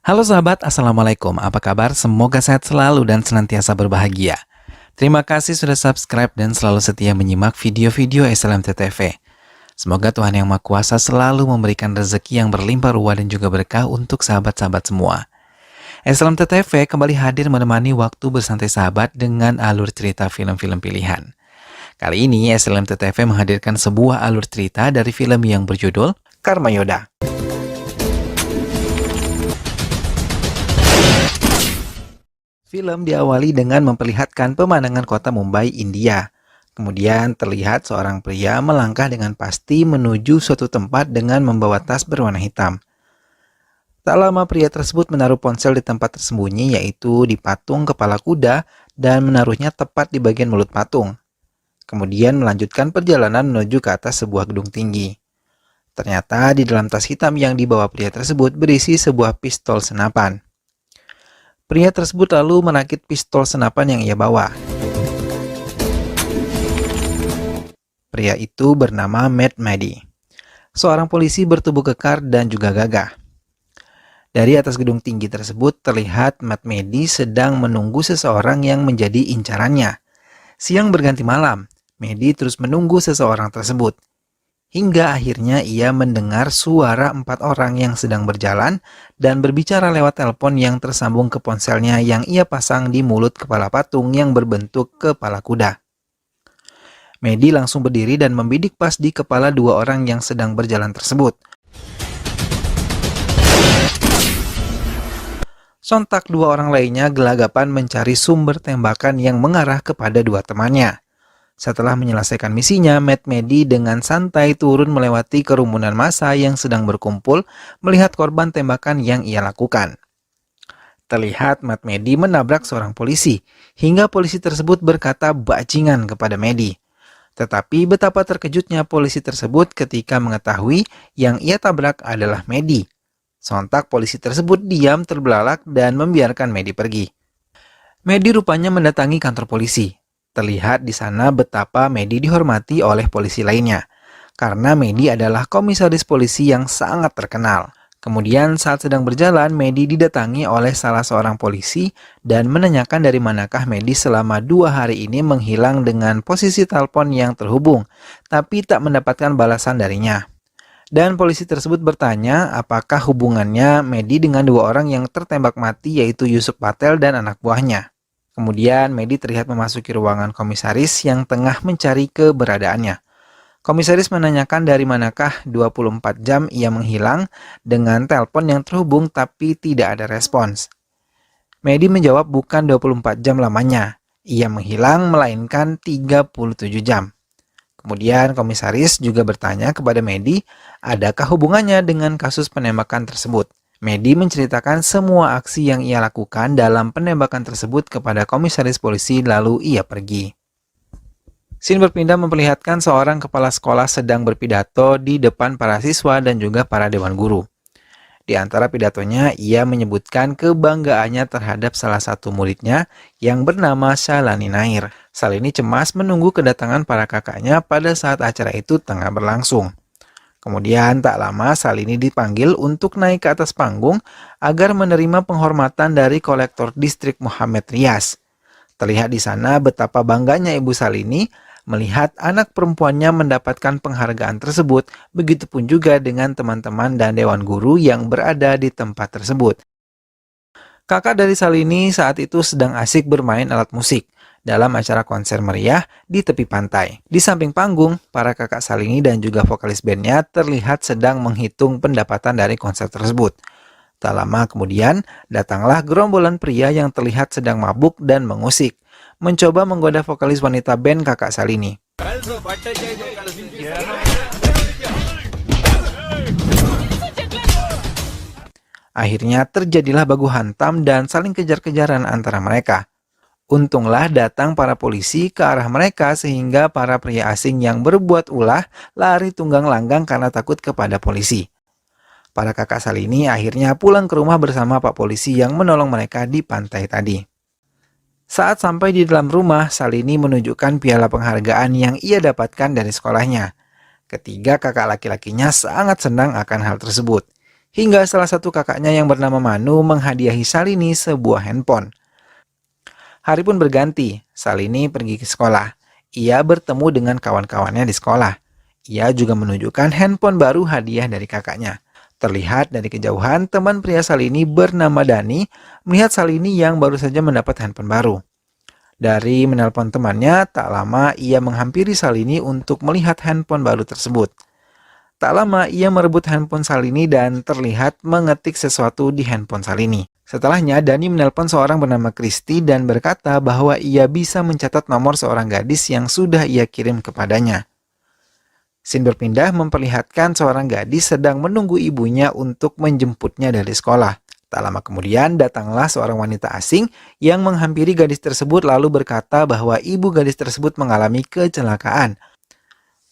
Halo sahabat, Assalamualaikum. Apa kabar? Semoga sehat selalu dan senantiasa berbahagia. Terima kasih sudah subscribe dan selalu setia menyimak video-video SLMT TV. Semoga Tuhan Yang Maha Kuasa selalu memberikan rezeki yang berlimpah ruah dan juga berkah untuk sahabat-sahabat semua. SLMT TV kembali hadir menemani waktu bersantai sahabat dengan alur cerita film-film pilihan. Kali ini SLMT TV menghadirkan sebuah alur cerita dari film yang berjudul Karma Yoda. Film diawali dengan memperlihatkan pemandangan kota Mumbai, India. Kemudian terlihat seorang pria melangkah dengan pasti menuju suatu tempat dengan membawa tas berwarna hitam. Tak lama pria tersebut menaruh ponsel di tempat tersembunyi, yaitu di patung kepala kuda, dan menaruhnya tepat di bagian mulut patung. Kemudian melanjutkan perjalanan menuju ke atas sebuah gedung tinggi. Ternyata di dalam tas hitam yang dibawa pria tersebut berisi sebuah pistol senapan. Pria tersebut lalu merakit pistol senapan yang ia bawa. Pria itu bernama Matt Maddy, seorang polisi bertubuh kekar dan juga gagah. Dari atas gedung tinggi tersebut terlihat Matt Maddy sedang menunggu seseorang yang menjadi incarannya. Siang berganti malam, Maddy terus menunggu seseorang tersebut. Hingga akhirnya ia mendengar suara 4 orang yang sedang berjalan dan berbicara lewat telepon yang tersambung ke ponselnya yang ia pasang di mulut kepala patung yang berbentuk kepala kuda. Maddy langsung berdiri dan membidik pas di kepala 2 orang yang sedang berjalan tersebut. Sontak 2 orang lainnya gelagapan mencari sumber tembakan yang mengarah kepada 2 temannya. Setelah menyelesaikan misinya, Matt Maddy dengan santai turun melewati kerumunan massa yang sedang berkumpul melihat korban tembakan yang ia lakukan. Terlihat Matt Maddy menabrak seorang polisi, hingga polisi tersebut berkata bajingan kepada Maddy. Tetapi betapa terkejutnya polisi tersebut ketika mengetahui yang ia tabrak adalah Maddy. Sontak polisi tersebut diam terbelalak dan membiarkan Maddy pergi. Maddy rupanya mendatangi kantor polisi. Terlihat di sana betapa Maddy dihormati oleh polisi lainnya, karena Maddy adalah komisaris polisi yang sangat terkenal. Kemudian saat sedang berjalan, Maddy didatangi oleh salah seorang polisi dan menanyakan dari manakah Maddy selama 2 hari ini menghilang dengan posisi telepon yang terhubung, tapi tak mendapatkan balasan darinya. Dan polisi tersebut bertanya apakah hubungannya Maddy dengan 2 orang yang tertembak mati, yaitu Yusuf Patel dan anak buahnya. Kemudian Maddy terlihat memasuki ruangan komisaris yang tengah mencari keberadaannya. Komisaris menanyakan dari manakah 24 jam ia menghilang dengan telepon yang terhubung tapi tidak ada respons. Maddy menjawab bukan 24 jam lamanya, ia menghilang melainkan 37 jam. Kemudian komisaris juga bertanya kepada Maddy adakah hubungannya dengan kasus penembakan tersebut. Maddy menceritakan semua aksi yang ia lakukan dalam penembakan tersebut kepada komisaris polisi lalu ia pergi. Scene berpindah memperlihatkan seorang kepala sekolah sedang berpidato di depan para siswa dan juga para dewan guru. Di antara pidatonya, ia menyebutkan kebanggaannya terhadap salah satu muridnya yang bernama Shalini Nair. Shalini cemas menunggu kedatangan para kakaknya pada saat acara itu tengah berlangsung. Kemudian tak lama Shalini dipanggil untuk naik ke atas panggung agar menerima penghormatan dari kolektor distrik Muhammad Riaz. Terlihat di sana betapa bangganya Ibu Shalini melihat anak perempuannya mendapatkan penghargaan tersebut, begitupun juga dengan teman-teman dan dewan guru yang berada di tempat tersebut. Kakak dari Shalini saat itu sedang asik bermain alat musik dalam acara konser meriah di tepi pantai. Di samping panggung, para kakak Shalini dan juga vokalis bandnya terlihat sedang menghitung pendapatan dari konser tersebut. Tak lama kemudian, datanglah gerombolan pria yang terlihat sedang mabuk dan mengusik, mencoba menggoda vokalis wanita band kakak Shalini. Akhirnya terjadilah baku hantam dan saling kejar-kejaran antara mereka. Untunglah datang para polisi ke arah mereka sehingga para pria asing yang berbuat ulah lari tunggang langgang karena takut kepada polisi. Para kakak Shalini akhirnya pulang ke rumah bersama Pak Polisi yang menolong mereka di pantai tadi. Saat sampai di dalam rumah, Shalini menunjukkan piala penghargaan yang ia dapatkan dari sekolahnya. Ketiga kakak laki-lakinya sangat senang akan hal tersebut. Hingga salah satu kakaknya yang bernama Manu menghadiahi Salini sebuah handphone. Hari pun berganti, Salini pergi ke sekolah. Ia bertemu dengan kawan-kawannya di sekolah. Ia juga menunjukkan handphone baru hadiah dari kakaknya. Terlihat dari kejauhan, teman pria Salini bernama Dani melihat Salini yang baru saja mendapat handphone baru. Dari menelpon temannya, tak lama ia menghampiri Salini untuk melihat handphone baru tersebut. Tak lama ia merebut handphone Salini dan terlihat mengetik sesuatu di handphone Salini. Setelahnya, Dani menelpon seorang bernama Kristi dan berkata bahwa ia bisa mencatat nomor seorang gadis yang sudah ia kirim kepadanya. Scene berpindah memperlihatkan seorang gadis sedang menunggu ibunya untuk menjemputnya dari sekolah. Tak lama kemudian, datanglah seorang wanita asing yang menghampiri gadis tersebut lalu berkata bahwa ibu gadis tersebut mengalami kecelakaan.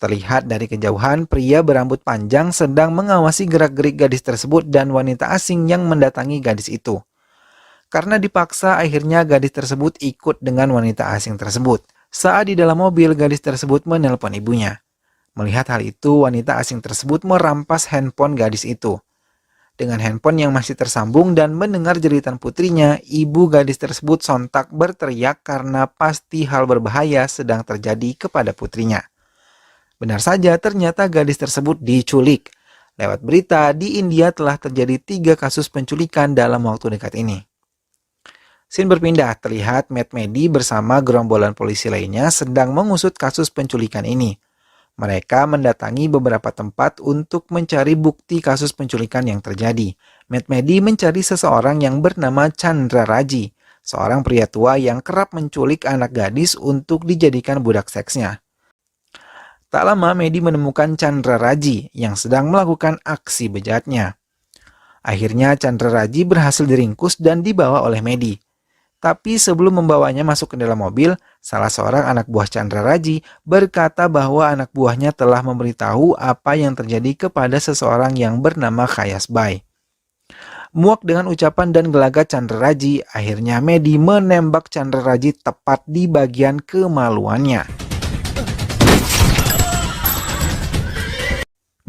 Terlihat dari kejauhan, pria berambut panjang sedang mengawasi gerak-gerik gadis tersebut dan wanita asing yang mendatangi gadis itu. Karena dipaksa, akhirnya gadis tersebut ikut dengan wanita asing tersebut. Saat di dalam mobil, gadis tersebut menelpon ibunya. Melihat hal itu, wanita asing tersebut merampas handphone gadis itu. Dengan handphone yang masih tersambung dan mendengar jeritan putrinya, ibu gadis tersebut sontak berteriak karena pasti hal berbahaya sedang terjadi kepada putrinya. Benar saja, ternyata gadis tersebut diculik. Lewat berita, di India telah terjadi 3 kasus penculikan dalam waktu dekat ini. Scene berpindah, terlihat Matt Medi bersama gerombolan polisi lainnya sedang mengusut kasus penculikan ini. Mereka mendatangi beberapa tempat untuk mencari bukti kasus penculikan yang terjadi. Matt Medi mencari seseorang yang bernama Chandra Raji, seorang pria tua yang kerap menculik anak gadis untuk dijadikan budak seksnya. Tak lama, Medi menemukan Chandra Raji yang sedang melakukan aksi bejatnya. Akhirnya Chandra Raji berhasil diringkus dan dibawa oleh Medi. Tapi sebelum membawanya masuk ke dalam mobil, salah seorang anak buah Chandra Raji berkata bahwa anak buahnya telah memberitahu apa yang terjadi kepada seseorang yang bernama Khayas Bai. Muak dengan ucapan dan gelagat Chandra Raji, akhirnya Medi menembak Chandra Raji tepat di bagian kemaluannya.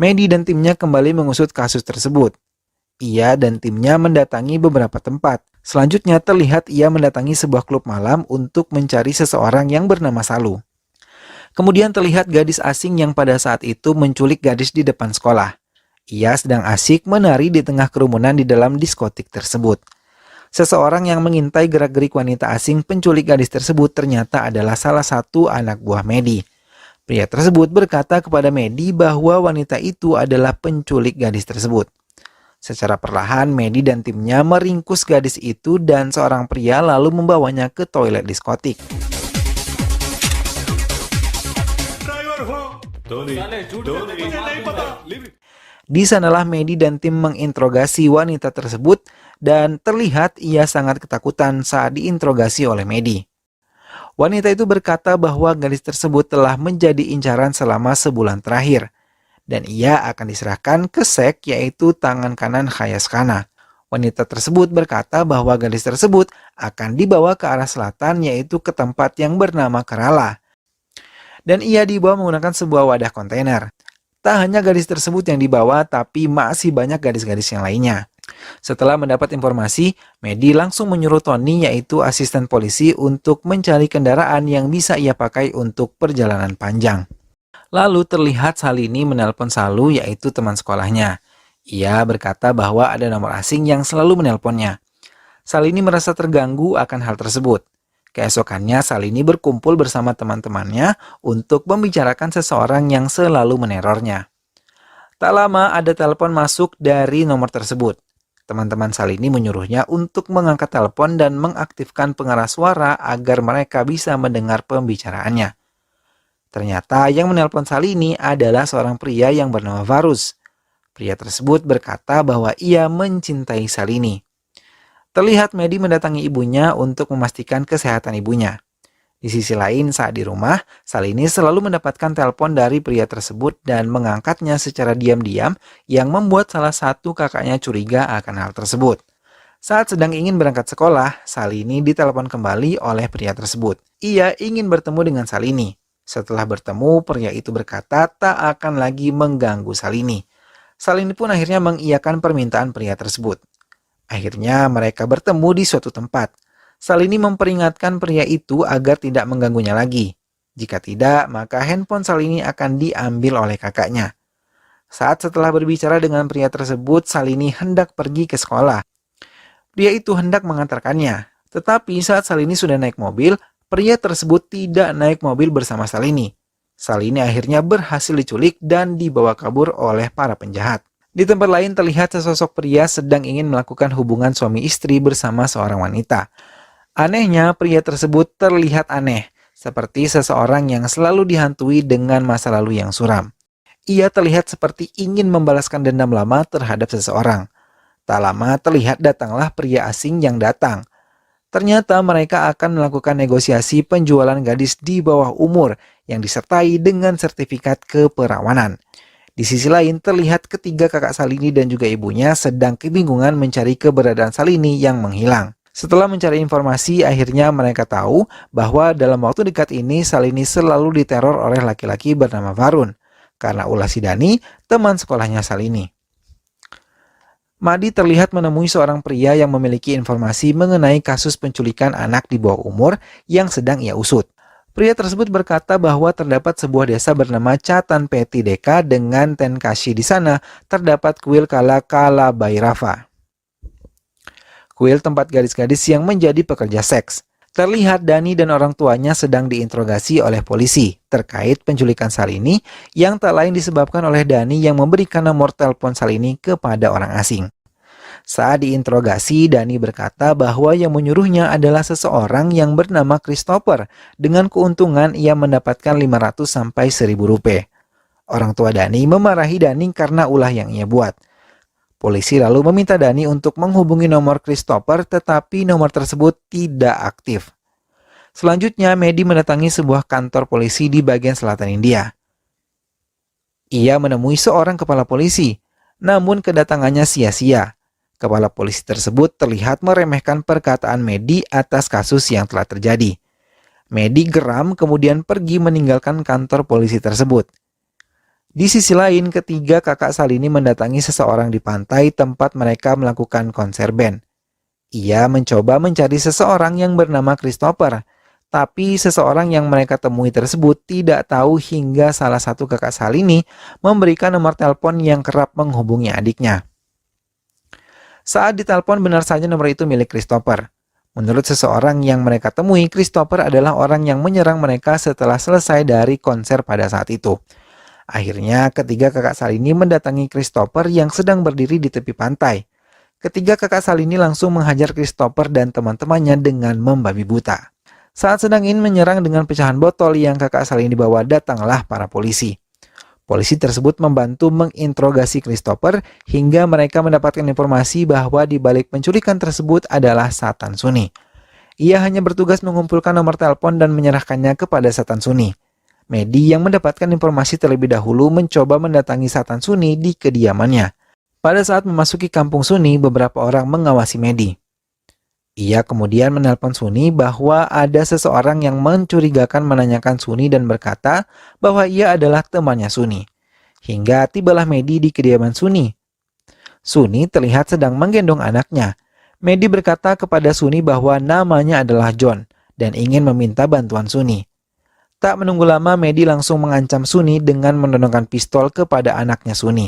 Medi dan timnya kembali mengusut kasus tersebut. Ia dan timnya mendatangi beberapa tempat. Selanjutnya terlihat ia mendatangi sebuah klub malam untuk mencari seseorang yang bernama Salu. Kemudian terlihat gadis asing yang pada saat itu menculik gadis di depan sekolah. Ia sedang asik menari di tengah kerumunan di dalam diskotik tersebut. Seseorang yang mengintai gerak-gerik wanita asing penculik gadis tersebut ternyata adalah salah satu anak buah Medi. Pria tersebut berkata kepada Medi bahwa wanita itu adalah penculik gadis tersebut. Secara perlahan, Medi dan timnya meringkus gadis itu dan seorang pria lalu membawanya ke toilet diskotik. Di sanalah Medi dan tim menginterogasi wanita tersebut dan terlihat ia sangat ketakutan saat diinterogasi oleh Medi. Wanita itu berkata bahwa gadis tersebut telah menjadi incaran selama sebulan terakhir, dan ia akan diserahkan ke Sek, yaitu tangan kanan Khayas Khana. Wanita tersebut berkata bahwa gadis tersebut akan dibawa ke arah selatan, yaitu ke tempat yang bernama Kerala. Dan ia dibawa menggunakan sebuah wadah kontainer. Tak hanya gadis tersebut yang dibawa, tapi masih banyak gadis-gadis yang lainnya. Setelah mendapat informasi, Medi langsung menyuruh Tony, yaitu asisten polisi, untuk mencari kendaraan yang bisa ia pakai untuk perjalanan panjang. Lalu terlihat Salini menelpon Salu, yaitu teman sekolahnya. Ia berkata bahwa ada nomor asing yang selalu menelponnya. Salini merasa terganggu akan hal tersebut. Keesokannya Salini berkumpul bersama teman-temannya untuk membicarakan seseorang yang selalu menerornya. Tak lama ada telepon masuk dari nomor tersebut. Teman-teman Salini menyuruhnya untuk mengangkat telepon dan mengaktifkan pengeras suara agar mereka bisa mendengar pembicaraannya. Ternyata yang menelpon Salini adalah seorang pria yang bernama Varus. Pria tersebut berkata bahwa ia mencintai Salini. Terlihat Medi mendatangi ibunya untuk memastikan kesehatan ibunya. Di sisi lain, saat di rumah, Salini selalu mendapatkan telepon dari pria tersebut dan mengangkatnya secara diam-diam yang membuat salah satu kakaknya curiga akan hal tersebut. Saat sedang ingin berangkat sekolah, Salini ditelepon kembali oleh pria tersebut. Ia ingin bertemu dengan Salini. Setelah bertemu, pria itu berkata tak akan lagi mengganggu Salini. Salini pun akhirnya mengiyakan permintaan pria tersebut. Akhirnya mereka bertemu di suatu tempat. Salini memperingatkan pria itu agar tidak mengganggunya lagi. Jika tidak, maka handphone Salini akan diambil oleh kakaknya. Saat setelah berbicara dengan pria tersebut, Salini hendak pergi ke sekolah. Pria itu hendak mengantarkannya. Tetapi saat Salini sudah naik mobil, pria tersebut tidak naik mobil bersama Salini. Salini akhirnya berhasil diculik dan dibawa kabur oleh para penjahat. Di tempat lain terlihat sesosok pria sedang ingin melakukan hubungan suami istri bersama seorang wanita. Anehnya, pria tersebut terlihat aneh, seperti seseorang yang selalu dihantui dengan masa lalu yang suram. Ia terlihat seperti ingin membalaskan dendam lama terhadap seseorang. Tak lama terlihat datanglah pria asing yang datang. Ternyata mereka akan melakukan negosiasi penjualan gadis di bawah umur yang disertai dengan sertifikat keperawanan. Di sisi lain terlihat ketiga kakak Salini dan juga ibunya sedang kebingungan mencari keberadaan Salini yang menghilang. Setelah mencari informasi, akhirnya mereka tahu bahwa dalam waktu dekat ini Salini selalu diteror oleh laki-laki bernama Varun, karena ulah si Dani, teman sekolahnya Salini. Madi terlihat menemui seorang pria yang memiliki informasi mengenai kasus penculikan anak di bawah umur yang sedang ia usut. Pria tersebut berkata bahwa terdapat sebuah desa bernama Catan Peti Deka dengan Tenkashi di sana terdapat kuil Kala Bairava. Kuil tempat gadis-gadis yang menjadi pekerja seks. Terlihat Dani dan orang tuanya sedang diinterogasi oleh polisi terkait penculikan Salini yang tak lain disebabkan oleh Dani yang memberikan nomor telepon Salini kepada orang asing. Saat diinterogasi, Dani berkata bahwa yang menyuruhnya adalah seseorang yang bernama Christopher dengan keuntungan ia mendapatkan 500 sampai 1000 rupiah. Orang tua Dani memarahi Dani karena ulah yang ia buat. Polisi lalu meminta Dani untuk menghubungi nomor Christopher tetapi nomor tersebut tidak aktif. Selanjutnya, Medi mendatangi sebuah kantor polisi di bagian selatan India. Ia menemui seorang kepala polisi, namun kedatangannya sia-sia. Kepala polisi tersebut terlihat meremehkan perkataan Medi atas kasus yang telah terjadi. Medi geram kemudian pergi meninggalkan kantor polisi tersebut. Di sisi lain, ketiga kakak Salini mendatangi seseorang di pantai tempat mereka melakukan konser band. Ia mencoba mencari seseorang yang bernama Christopher, tapi seseorang yang mereka temui tersebut tidak tahu hingga salah satu kakak Salini memberikan nomor telepon yang kerap menghubungi adiknya. Saat ditelepon benar saja nomor itu milik Christopher. Menurut seseorang yang mereka temui, Christopher adalah orang yang menyerang mereka setelah selesai dari konser pada saat itu. Akhirnya ketiga kakak Salini mendatangi Christopher yang sedang berdiri di tepi pantai. Ketiga kakak Salini langsung menghajar Christopher dan teman-temannya dengan membabi buta. Saat sedang ingin menyerang dengan pecahan botol yang kakak Salini bawa, datanglah para polisi. Polisi tersebut membantu menginterogasi Christopher hingga mereka mendapatkan informasi bahwa di balik penculikan tersebut adalah Satan Suni. Ia hanya bertugas mengumpulkan nomor telepon dan menyerahkannya kepada Satan Suni. Medi yang mendapatkan informasi terlebih dahulu mencoba mendatangi Satan Suni di kediamannya. Pada saat memasuki kampung Suni, beberapa orang mengawasi Medi. Ia kemudian menelpon Suni bahwa ada seseorang yang mencurigakan menanyakan Suni dan berkata bahwa ia adalah temannya Suni. Hingga tibalah Medi di kediaman Suni. Suni terlihat sedang menggendong anaknya. Medi berkata kepada Suni bahwa namanya adalah John dan ingin meminta bantuan Suni. Tak menunggu lama, Medi langsung mengancam Suni dengan menodongkan pistol kepada anaknya Suni.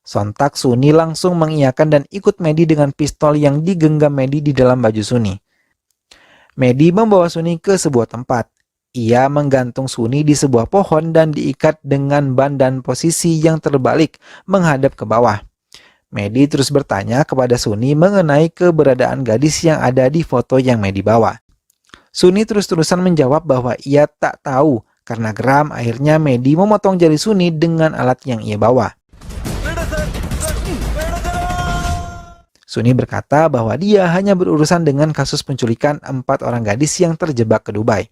Sontak Suni langsung mengiyakan dan ikut Medi dengan pistol yang digenggam Medi di dalam baju Suni. Medi membawa Suni ke sebuah tempat. Ia menggantung Suni di sebuah pohon dan diikat dengan ban dan posisi yang terbalik menghadap ke bawah. Medi terus bertanya kepada Suni mengenai keberadaan gadis yang ada di foto yang Medi bawa. Suni terus-terusan menjawab bahwa ia tak tahu. Karena geram, akhirnya Medi memotong jari Suni dengan alat yang ia bawa. Suni berkata bahwa dia hanya berurusan dengan kasus penculikan 4 orang gadis yang terjebak ke Dubai.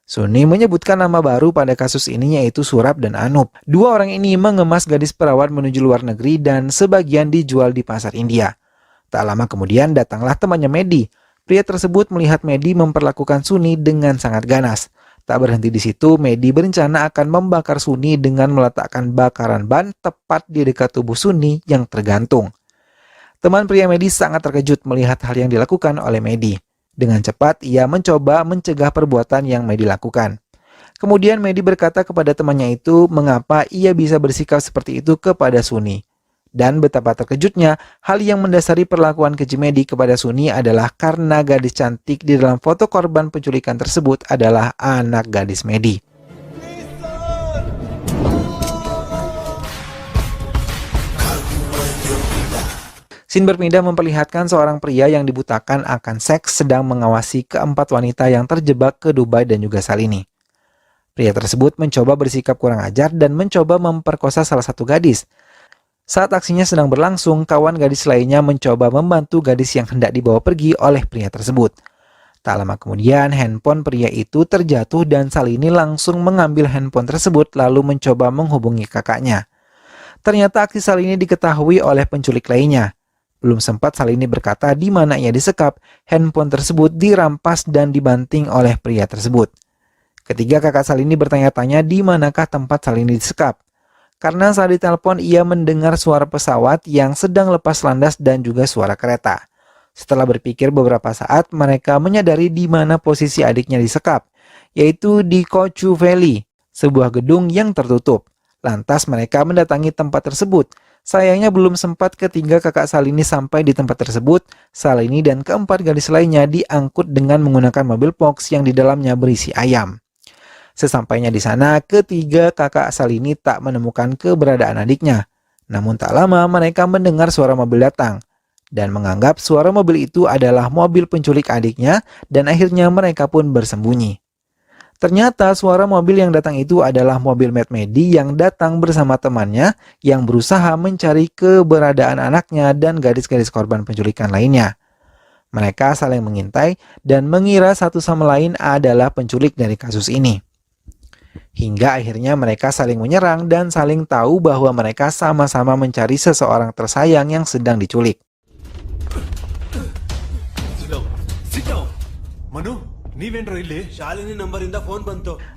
Suni menyebutkan nama baru pada kasus ini yaitu Surab dan Anup. 2 orang ini mengemas gadis perawan menuju luar negeri dan sebagian dijual di pasar India. Tak lama kemudian datanglah temannya Medi. Pria tersebut melihat Medi memperlakukan Suni dengan sangat ganas. Tak berhenti di situ, Medi berencana akan membakar Suni dengan meletakkan bakaran ban tepat di dekat tubuh Suni yang tergantung. Teman pria Medi sangat terkejut melihat hal yang dilakukan oleh Medi. Dengan cepat, ia mencoba mencegah perbuatan yang Medi lakukan. Kemudian Medi berkata kepada temannya itu mengapa ia bisa bersikap seperti itu kepada Suni. Dan betapa terkejutnya, hal yang mendasari perlakuan keji Medi kepada Suni adalah karena gadis cantik di dalam foto korban penculikan tersebut adalah anak gadis Medi. Scene berpindah memperlihatkan seorang pria yang dibutakan akan seks sedang mengawasi keempat wanita yang terjebak ke Dubai dan juga Salini. Pria tersebut mencoba bersikap kurang ajar dan mencoba memperkosa salah satu gadis. Saat aksinya sedang berlangsung, kawan gadis lainnya mencoba membantu gadis yang hendak dibawa pergi oleh pria tersebut. Tak lama kemudian, handphone pria itu terjatuh dan Salini langsung mengambil handphone tersebut lalu mencoba menghubungi kakaknya. Ternyata aksi Salini diketahui oleh penculik lainnya. Belum sempat Salini berkata di mana ia disekap, handphone tersebut dirampas dan dibanting oleh pria tersebut. Ketiga kakak Salini bertanya-tanya di manakah tempat Salini disekap. Karena saat ditelepon ia mendengar suara pesawat yang sedang lepas landas dan juga suara kereta. Setelah berpikir beberapa saat, mereka menyadari di mana posisi adiknya disekap, yaitu di Kochu Valley, sebuah gedung yang tertutup. Lantas mereka mendatangi tempat tersebut. Sayangnya belum sempat ketiga kakak Salini sampai di tempat tersebut, Salini dan keempat gadis lainnya diangkut dengan menggunakan mobil box yang di dalamnya berisi ayam. Sesampainya di sana, ketiga kakak Salini tak menemukan keberadaan adiknya. Namun tak lama mereka mendengar suara mobil datang dan menganggap suara mobil itu adalah mobil penculik adiknya dan akhirnya mereka pun bersembunyi. Ternyata suara mobil yang datang itu adalah mobil Matt Medi yang datang bersama temannya yang berusaha mencari keberadaan anaknya dan gadis-gadis korban penculikan lainnya. Mereka saling mengintai dan mengira satu sama lain adalah penculik dari kasus ini. Hingga akhirnya mereka saling menyerang dan saling tahu bahwa mereka sama-sama mencari seseorang tersayang yang sedang diculik.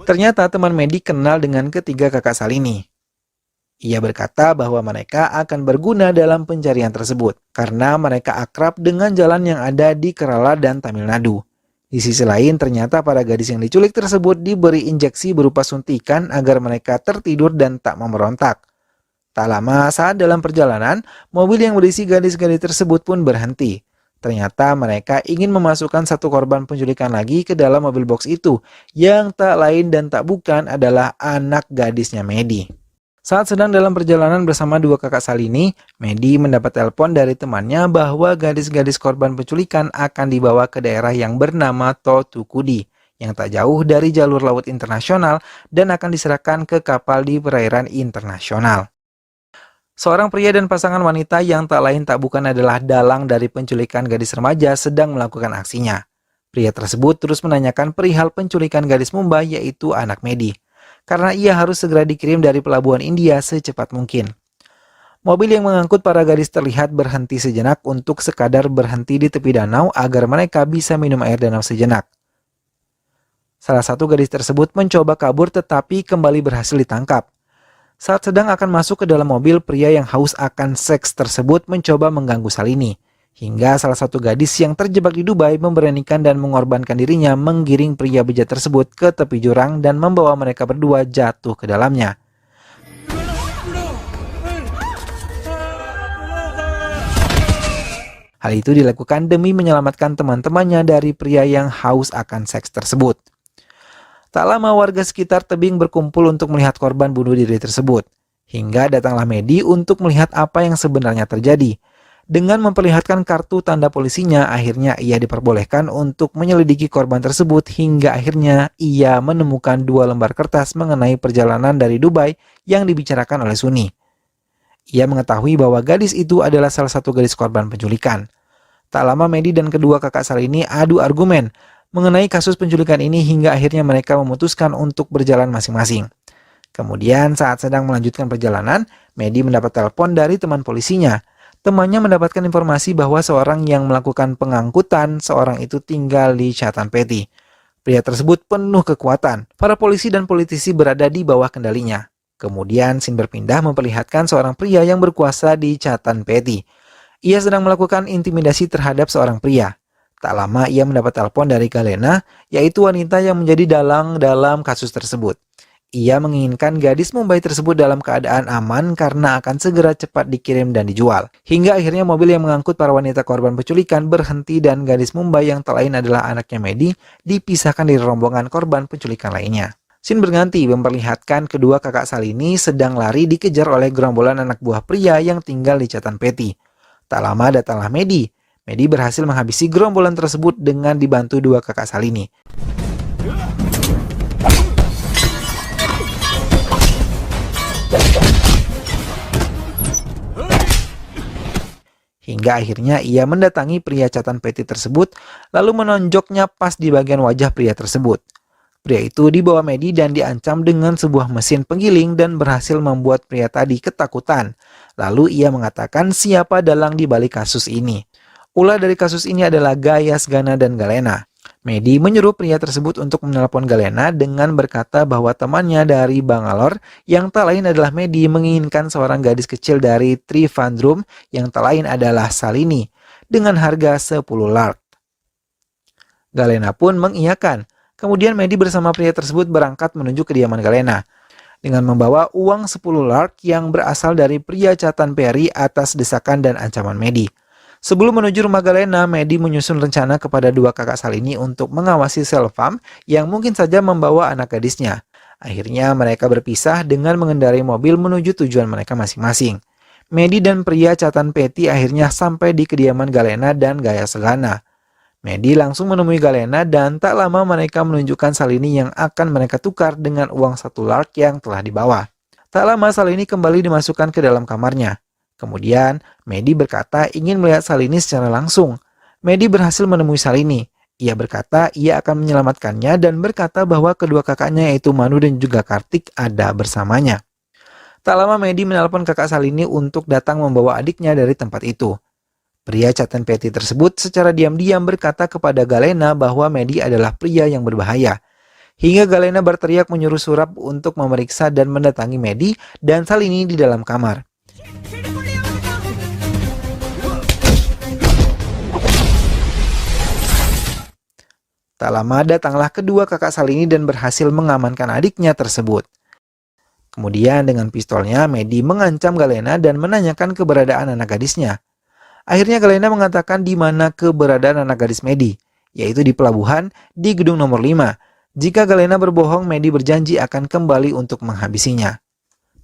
Ternyata teman Medi kenal dengan ketiga kakak Salini. Ia berkata bahwa mereka akan berguna dalam pencarian tersebut karena mereka akrab dengan jalan yang ada di Kerala dan Tamil Nadu. Di sisi lain, ternyata para gadis yang diculik tersebut diberi injeksi berupa suntikan agar mereka tertidur dan tak memberontak. Tak lama saat dalam perjalanan, mobil yang berisi gadis-gadis tersebut pun berhenti. Ternyata mereka ingin memasukkan satu korban penculikan lagi ke dalam mobil box itu, yang tak lain dan tak bukan adalah anak gadisnya Medi. Saat sedang dalam perjalanan bersama dua kakak Salini, Medi mendapat telepon dari temannya bahwa gadis-gadis korban penculikan akan dibawa ke daerah yang bernama Thothukudi, yang tak jauh dari jalur laut internasional dan akan diserahkan ke kapal di perairan internasional. Seorang pria dan pasangan wanita yang tak lain tak bukan adalah dalang dari penculikan gadis remaja sedang melakukan aksinya. Pria tersebut terus menanyakan perihal penculikan gadis Mumbai yaitu anak Medi, karena ia harus segera dikirim dari pelabuhan India secepat mungkin. Mobil yang mengangkut para gadis terlihat berhenti sejenak untuk sekadar berhenti di tepi danau agar mereka bisa minum air danau sejenak. Salah satu gadis tersebut mencoba kabur tetapi kembali berhasil ditangkap. Saat sedang akan masuk ke dalam mobil, pria yang haus akan seks tersebut mencoba mengganggu Salini. Hingga salah satu gadis yang terjebak di Dubai memberanikan dan mengorbankan dirinya menggiring pria bejat tersebut ke tepi jurang dan membawa mereka berdua jatuh ke dalamnya. Hal itu dilakukan demi menyelamatkan teman-temannya dari pria yang haus akan seks tersebut. Tak lama warga sekitar tebing berkumpul untuk melihat korban bunuh diri tersebut. Hingga datanglah Medi untuk melihat apa yang sebenarnya terjadi. Dengan memperlihatkan kartu tanda polisinya, akhirnya ia diperbolehkan untuk menyelidiki korban tersebut hingga akhirnya ia menemukan 2 lembar kertas mengenai perjalanan dari Dubai yang dibicarakan oleh Suni. Ia mengetahui bahwa gadis itu adalah salah satu gadis korban penculikan. Tak lama Medi dan kedua kakak Salini adu argumen mengenai kasus penculikan ini hingga akhirnya mereka memutuskan untuk berjalan masing-masing. Kemudian saat sedang melanjutkan perjalanan, Medi mendapat telepon dari teman polisinya. Temannya mendapatkan informasi bahwa seorang yang melakukan pengangkutan seorang itu tinggal di Chatanpati. Pria tersebut penuh kekuatan. Para polisi dan politisi berada di bawah kendalinya. Kemudian scene berpindah memperlihatkan seorang pria yang berkuasa di Chatanpati. Ia sedang melakukan intimidasi terhadap seorang pria. Tak lama ia mendapat telepon dari Galena, yaitu wanita yang menjadi dalang dalam kasus tersebut. Ia menginginkan gadis Mumbai tersebut dalam keadaan aman karena akan segera cepat dikirim dan dijual. Hingga akhirnya mobil yang mengangkut para wanita korban penculikan berhenti dan gadis Mumbai yang tak lain adalah anaknya Medi dipisahkan dari rombongan korban penculikan lainnya. Scene berganti memperlihatkan kedua kakak Salini sedang lari dikejar oleh gerombolan anak buah pria yang tinggal di Chatanpati. Tak lama datanglah Medi. Medi berhasil menghabisi gerombolan tersebut dengan dibantu dua kakak Salini. Hingga akhirnya ia mendatangi pria Chatanpati tersebut, lalu menonjoknya pas di bagian wajah pria tersebut. Pria itu dibawa Medi dan diancam dengan sebuah mesin penggiling dan berhasil membuat pria tadi ketakutan. Lalu ia mengatakan siapa dalang di balik kasus ini. Ulah dari kasus ini adalah Gayas Gana dan Galena. Medi menyuruh pria tersebut untuk menelpon Galena dengan berkata bahwa temannya dari Bangalore yang tak lain adalah Medi menginginkan seorang gadis kecil dari Trivandrum yang tak lain adalah Salini dengan harga 10 lakh. Galena pun mengiyakan. Kemudian Medi bersama pria tersebut berangkat menuju kediaman Galena dengan membawa uang 10 lakh yang berasal dari pria Chatanpati atas desakan dan ancaman Medi. Sebelum menuju rumah Galena, Medi menyusun rencana kepada dua kakak Salini untuk mengawasi Selvam yang mungkin saja membawa anak gadisnya. Akhirnya mereka berpisah dengan mengendarai mobil menuju tujuan mereka masing-masing. Medi dan pria Chatanpati akhirnya sampai di kediaman Galena dan Gayas Gana. Medi langsung menemui Galena dan tak lama mereka menunjukkan Salini yang akan mereka tukar dengan uang 1 lakh yang telah dibawa. Tak lama Salini kembali dimasukkan ke dalam kamarnya. Kemudian, Medi berkata ingin melihat Salini secara langsung. Medi berhasil menemui Salini. Ia berkata ia akan menyelamatkannya dan berkata bahwa kedua kakaknya yaitu Manu dan juga Kartik ada bersamanya. Tak lama Medi menelpon kakak Salini untuk datang membawa adiknya dari tempat itu. Pria Chatanpati tersebut secara diam-diam berkata kepada Galena bahwa Medi adalah pria yang berbahaya. Hingga Galena berteriak menyuruh Surab untuk memeriksa dan mendatangi Medi dan Salini di dalam kamar. Tak lama datanglah kedua kakak Salini dan berhasil mengamankan adiknya tersebut. Kemudian dengan pistolnya Medi mengancam Galena dan menanyakan keberadaan anak gadisnya. Akhirnya Galena mengatakan di mana keberadaan anak gadis Medi, yaitu di pelabuhan di gedung nomor 5. Jika Galena berbohong, Medi berjanji akan kembali untuk menghabisinya.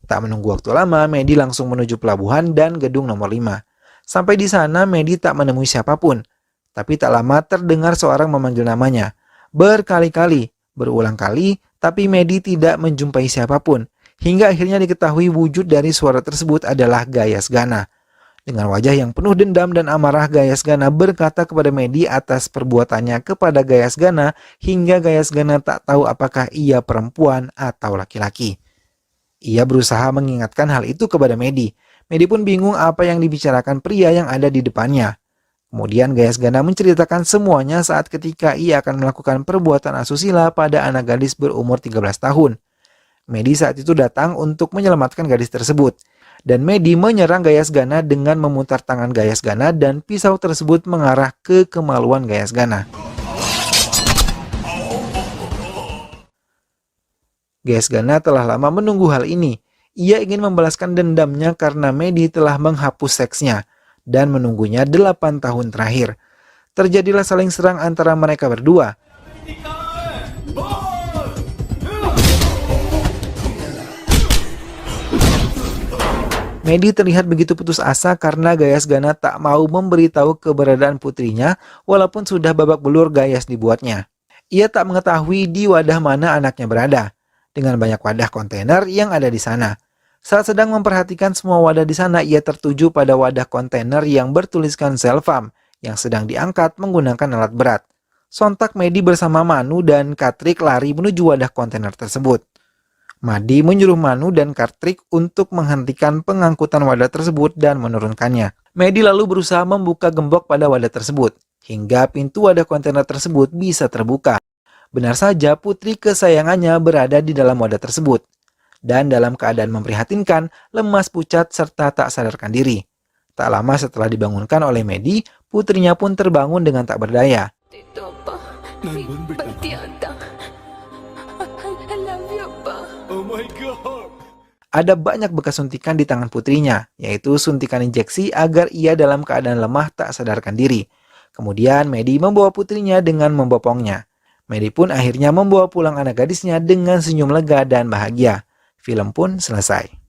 Tak menunggu waktu lama, Medi langsung menuju pelabuhan dan gedung nomor 5. Sampai di sana Medi tak menemui siapapun. Tapi tak lama terdengar seorang memanggil namanya. Berkali-kali, berulang kali, tapi Medi tidak menjumpai siapapun. Hingga akhirnya diketahui wujud dari suara tersebut adalah Gayas Gana. Dengan wajah yang penuh dendam dan amarah, Gayas Gana berkata kepada Medi atas perbuatannya kepada Gayas Gana hingga Gayas Gana tak tahu apakah ia perempuan atau laki-laki. Ia berusaha mengingatkan hal itu kepada Medi. Medi pun bingung apa yang dibicarakan pria yang ada di depannya. Kemudian Gayas Gana menceritakan semuanya saat ketika ia akan melakukan perbuatan asusila pada anak gadis berumur 13 tahun. Medi saat itu datang untuk menyelamatkan gadis tersebut. Dan Medi menyerang Gayas Gana dengan memutar tangan Gayas Gana dan pisau tersebut mengarah ke kemaluan Gayas Gana. Gayas Gana telah lama menunggu hal ini. Ia ingin membalaskan dendamnya karena Medi telah menghapus seksnya dan menunggunya 8 tahun terakhir. Terjadilah saling serang antara mereka berdua. Medi terlihat begitu putus asa karena Gayas Gana tak mau memberitahu keberadaan putrinya walaupun sudah babak belur Gayas dibuatnya. Ia tak mengetahui di wadah mana anaknya berada, dengan banyak wadah kontainer yang ada di sana. Saat sedang memperhatikan semua wadah di sana, ia tertuju pada wadah kontainer yang bertuliskan Selvam yang sedang diangkat menggunakan alat berat. Sontak Medi bersama Manu dan Katrik lari menuju wadah kontainer tersebut. Madi menyuruh Manu dan Katrik untuk menghentikan pengangkutan wadah tersebut dan menurunkannya. Medi lalu berusaha membuka gembok pada wadah tersebut, hingga pintu wadah kontainer tersebut bisa terbuka. Benar saja, putri kesayangannya berada di dalam wadah tersebut. Dan dalam keadaan memprihatinkan, lemas pucat serta tak sadarkan diri. Tak lama setelah dibangunkan oleh Medi, putrinya pun terbangun dengan tak berdaya. Itu apa? Bertiada. I love you, apa? Oh my god. Ada banyak bekas suntikan di tangan putrinya, yaitu suntikan injeksi agar ia dalam keadaan lemah tak sadarkan diri. Kemudian Medi membawa putrinya dengan membopongnya. Medi pun akhirnya membawa pulang anak gadisnya dengan senyum lega dan bahagia. Film pun selesai.